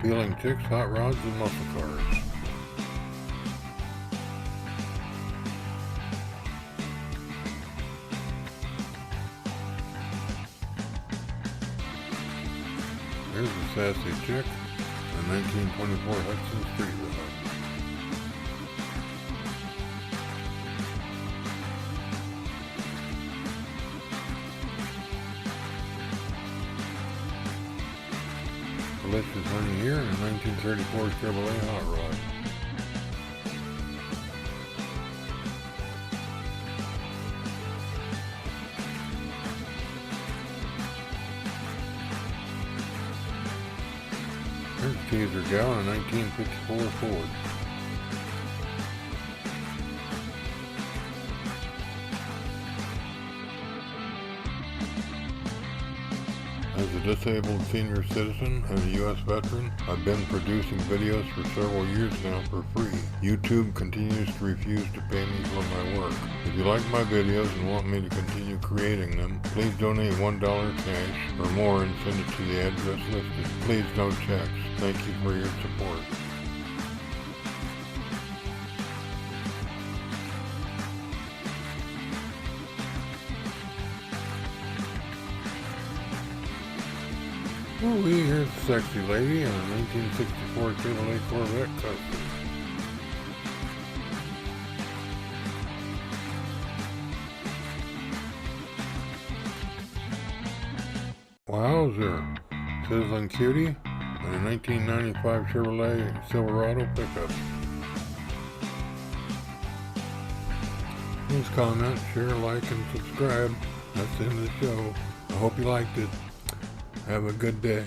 peeling chicks, hot rods, and muscle cars. Here's a sassy chick, a 1924 Hudson Street Rod. Delicious honey here in a 1934 Chevrolet hot rod. Here's a teaser gal in a 1954 Ford. As a disabled senior citizen and a U.S. veteran, I've been producing videos for several years now for free. YouTube continues to refuse to pay me for my work. If you like my videos and want me to continue creating them, please donate $1 cash or more and send it to the address listed. Please no checks. Thank you for your support. Oh, here's a sexy lady in a 1964 Chevrolet Corvette Custom. Wowzer, sizzling cutie in a 1995 Chevrolet Silverado pickup. Please comment, share, like, and subscribe. That's the end of the show. I hope you liked it. Have a good day.